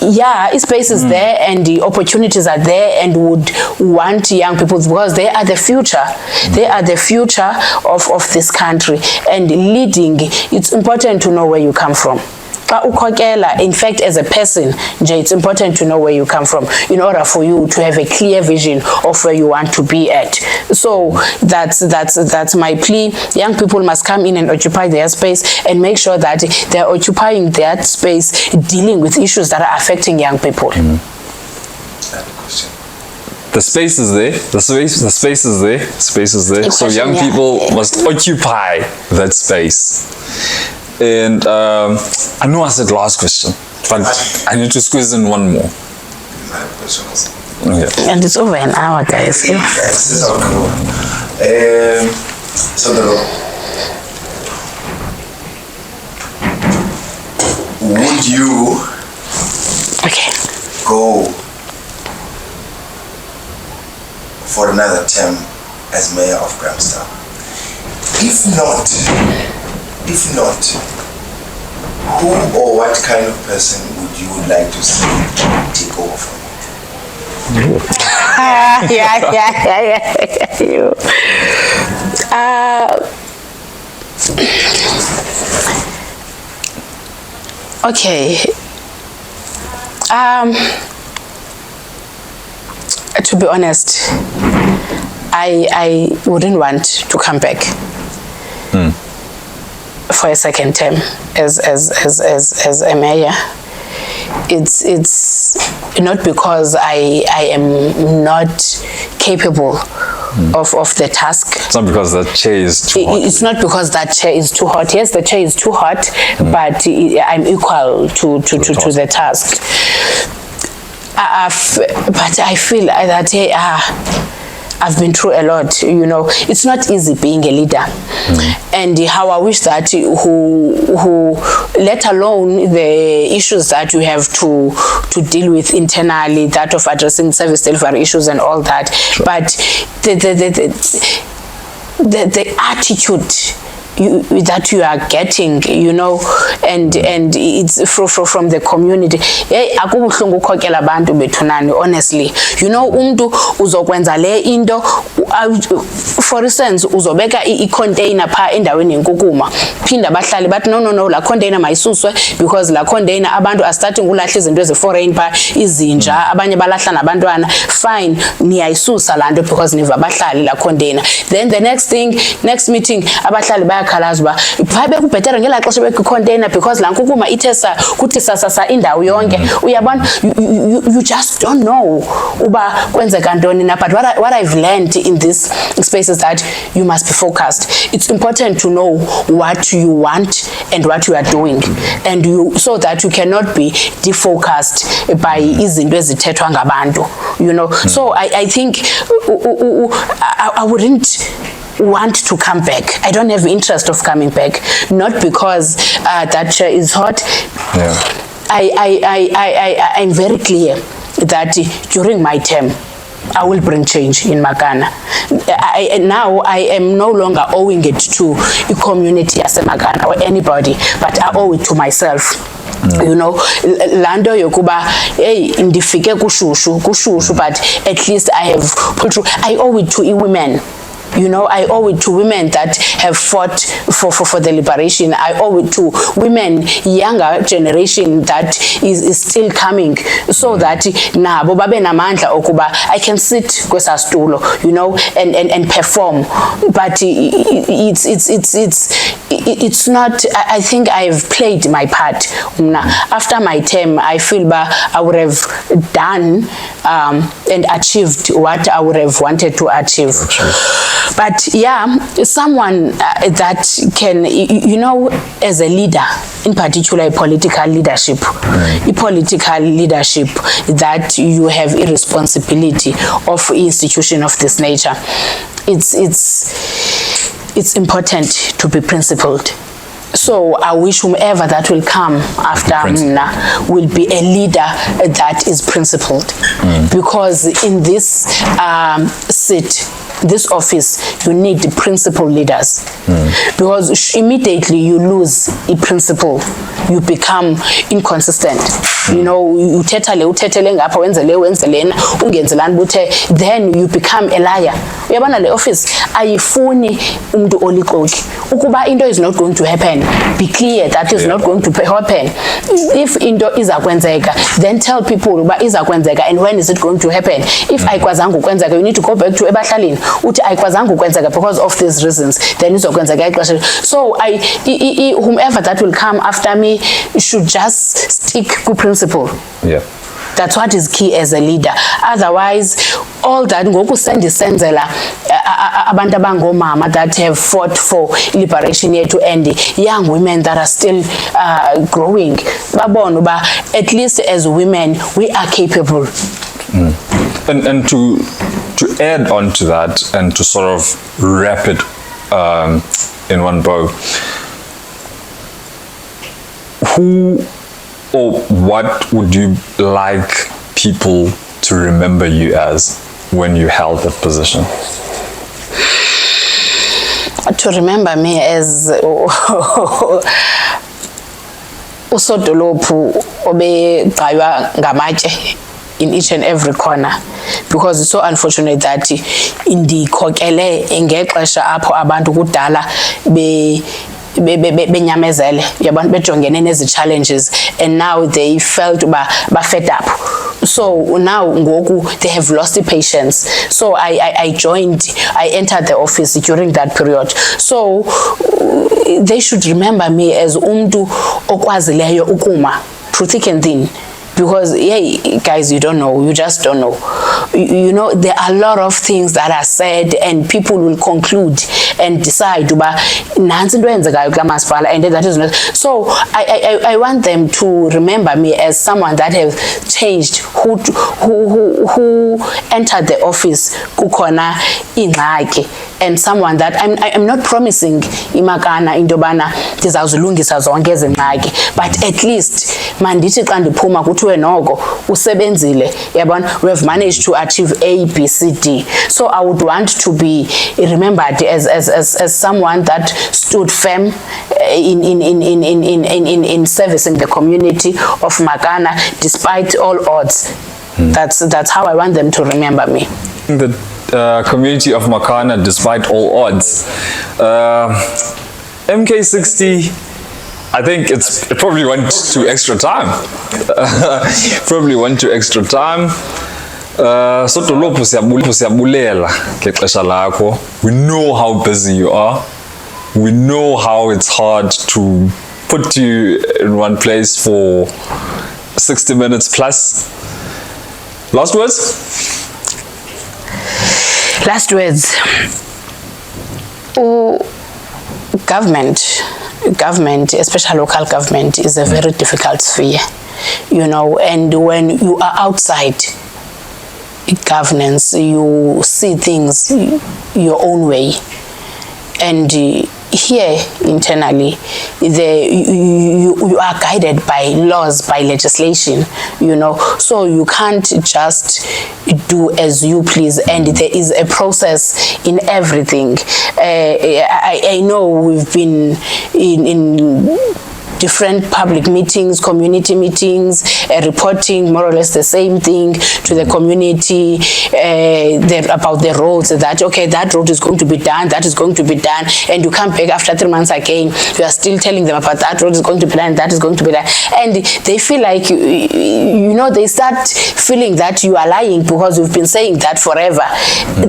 yeah, space is there and the opportunities are there, and would want young people because they are the future. They are the future of this country, and leading. It's important to know where you come from. In fact, as a person, it's important to know where you come from in order for you to have a clear vision of where you want to be at. So that's my plea. Young people must come in and occupy their space and make sure that they're occupying that space dealing with issues that are affecting young people. The space is there. The space is there. Space is there. So young people must occupy that space. And I know I said last question, but I need to squeeze in one more. Okay. And it's over an hour, guys. Would you go for another term as mayor of Grahamstown? If not, who or what kind of person would you like to see take over from you? Okay. To be honest, I wouldn't want to come back for a second term as a mayor. It's not because I am not capable of the task. It's not because that chair is too hot. It's not because that chair is too hot. Yes, the chair is too hot, but I'm equal to the task. But I feel that I've been through a lot, you know. It's not easy being a leader. And how I wish that who let alone the issues that you have to deal with internally, that of addressing service delivery issues and all that, but the attitude that you are getting, you know, and it's from the community. Honestly, you know, umntu uzokwenza le into for instance uzobeka i-container pha endaweni yenkukuma phinda abahlali bathi no la container mayisuswe because la container abantu are starting ulahla izinto ezi-foreign pha izinja abanye balahla nabantwana fine niyayisusa laa nto because niva abahlali la container then the next meeting abahlali bayakhalaza uba pha bekubhetere ngelaa xesha beki-container because laa nkukuma ithe kuthi sasasa indawo yonke uyabona you just don't know uba kwenzeka ntoni na but what I've learned in this space is that you must be focused. It's important to know what you want and what you are doing and so that you cannot be defocused by izinto ezithethwa ngabantu, you know. So I think I wouldn't want to come back. I don't have interest of coming back, not because that chair is hot. I'm very clear that during my term I will bring change in Makana. Now I am no longer owing it to a community as a Makana or anybody, but I owe it to myself. You know, lando yokuba hey ndifike kushushu but at least I have put through. I owe it to women. You know, I owe it to women that have fought for the liberation. I owe it to women, younger generation that is still coming, so that nabo babe namandla okuba I can sit kwesa stulo, you know, and perform. But it's not. I think I've played my part. After my term, I feel I would have done and achieved what I would have wanted to achieve. But yeah, someone that can, you know, as a leader, in particular a political leadership, that you have a responsibility of institution of this nature. It's important to be principled. So I wish whomever that will come after Mna will be a leader that is principled. Because in this seat, this office, you need the principal leaders. Because immediately you lose a principle, you become inconsistent. You know, then you become a liar. Uyabona le office ayifuni umuntu olixoki. Ukuba into is not going to happen, be clear that is not going to happen. If into izakwenzeka, then tell people uba izakwenzeka and when is it going to happen. If ayikwazanga ukwenzeka, you need to go back to ebahlalini uthi ayikwazanga ukwenzeka because of these reasons, then izokwenzeka ixesha. So whomever that will come after me should just stick to principle. That's what is key as a leader. Otherwise, all that ngokusendisenzela abantu abangomama that have fought for liberation yethu and young women that are still growing. Babona uba at least as women we are capable. And to add on to that and to sort of wrap it in one bow, who or what would you like people to remember you as when you held that position? To remember me as usodolophu obegqaywa ngamatshe in each and every corner, because it's so unfortunate that indikhokele ngexesha apho abantu kudala benyamezele yabona bejongene nezi challenges and now they felt ba fed up. So now ngoku they have lost the patience. So I entered the office during that period. So they should remember me as umntu okwazileyo ukuma through thick and thin. Because, yeah, guys, you don't know. You just don't know. You know, there are a lot of things that are said and people will conclude and decide. And that is not. So I want them to remember me as someone that has changed, who entered the office, kukona ingxaki, and someone that I'm not promising imakana indobana ndizawuzilungisa zonke ezingxaki, but at least mandithi xa ndiphuma kuthiwe noko usebenzile yabona, we have managed to achieve A, B, C, D. So I would want to be remembered as someone that stood firm in servicing the community of Makana despite all odds. That's how I want them to remember me. That community of Makana despite all odds. Mk60, I think it probably went to extra time. Probably went to extra time. So Dolopho siyabulela ngexesha lakho. We know how busy you are. We know how it's hard to put you in one place for 60 minutes plus. Last words? Last words. Government, especially local government, is a very difficult sphere, you know, and when you are outside governance, you see things your own way. And here internally, you are guided by laws, by legislation, you know, so you can't just do as you please, and there is a process in everything. I know we've been in different public meetings, community meetings, reporting more or less the same thing to the community about the roads, that okay, that road is going to be done, that is going to be done, and you come back after 3 months again, you are still telling them about that road is going to be done, that is going to be done, and they feel like, you know, they start feeling that you are lying because you've been saying that forever.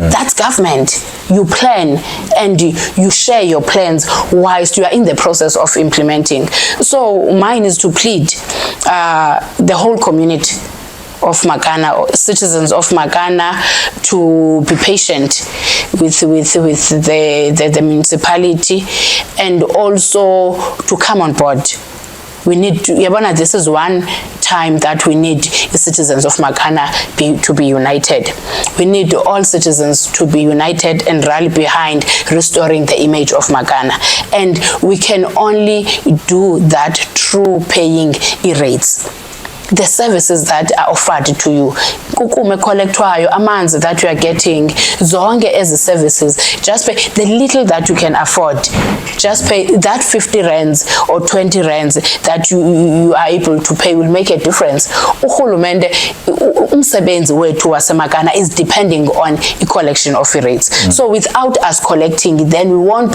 That's government. You plan and you share your plans whilst you are in the process of implementing. So mine is to plead the whole community of Makana, citizens of Makana, to be patient with the municipality, and also to come on board. We need to, Yabona, this is one time that we need the citizens of Makana to be united. We need all citizens to be united and rally behind restoring the image of Makana. And we can only do that through paying e-rates. The services that are offered to you, kukume collectwayo, amanzi that you are getting, zonke as the services, just pay the little that you can afford. Just pay that 50 rands or 20 rands that you are able to pay will make a difference. Uhulumende, umsebenzi wethu waseMakana is depending on the collection of rates. So without us collecting, then we won't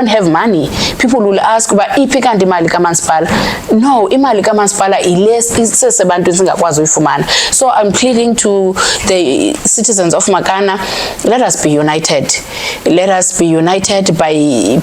have money. People will ask, but iphi kanti imali kamasipala? No, imali kamasipala iless. So I'm pleading to the citizens of Makana, let us be united. Let us be united by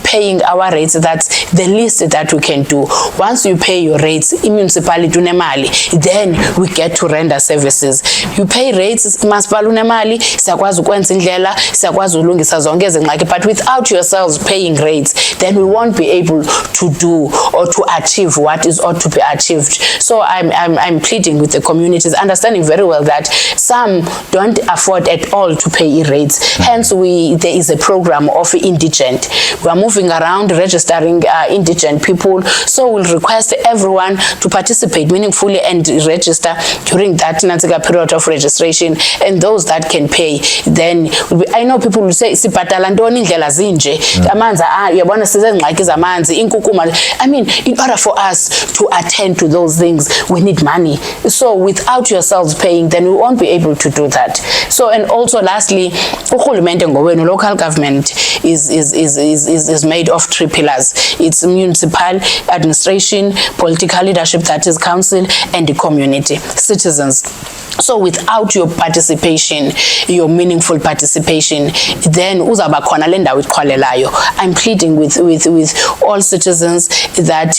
paying our rates. That's the least that we can do. Once you pay your rates, municipality unemali, then we get to render services. You pay rates, masipala unemali, siyakwazi ukwenza indlela, siyakwazi ulungisa zonke ezingxaki, but without yourselves paying rates, then we won't be able to do or to achieve what is ought to be achieved. So I'm pleading with the communities, understanding very well that some don't afford at all to pay e-rates. Hence, there is a program of indigent. We are moving around registering indigent people. So we'll request everyone to participate meaningfully and register during that period of registration. And those that can pay, then I know people will say, "Sipatala ntoni indlela zinje, amanzi uyabona sizengxaki zamanzi, inkukuma." I mean, in order for us to attend to those things, we need money. So without yourselves paying, then we won't be able to do that. So, and also lastly, local government is made of 3 pillars. It's municipal administration, political leadership, that is council, and the community, citizens. So without your participation, your meaningful participation, then uzaba khona le ndawo iqhwalelayo. I'm pleading with all citizens that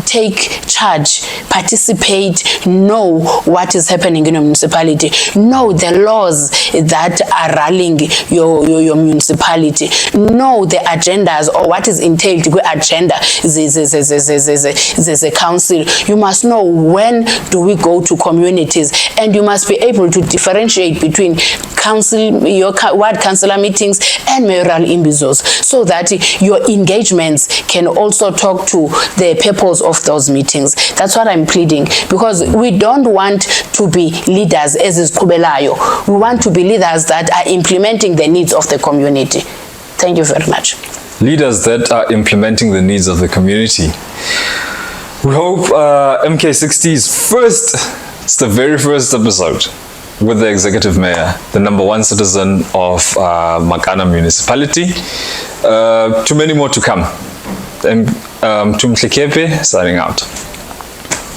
take charge, participate, know what is happening in your municipality, know the laws that are rallying your municipality, know the agendas or what is entailed with agenda. There's a council. You must know when do we go to communities, and you must be able to differentiate between council, your ward councillor meetings and mayoral imbizos, so that your engagements can also talk to the purpose of those meetings. That's what I'm pleading, because we don't want to be leaders as is Kubelayo. We want to be leaders that are implementing the needs of the community. Thank you very much. Leaders that are implementing the needs of the community. We hope Mk60's it's the very first episode. with the executive mayor, the #1 citizen of Makana Municipality. Too many more to come. And Mk60 signing out.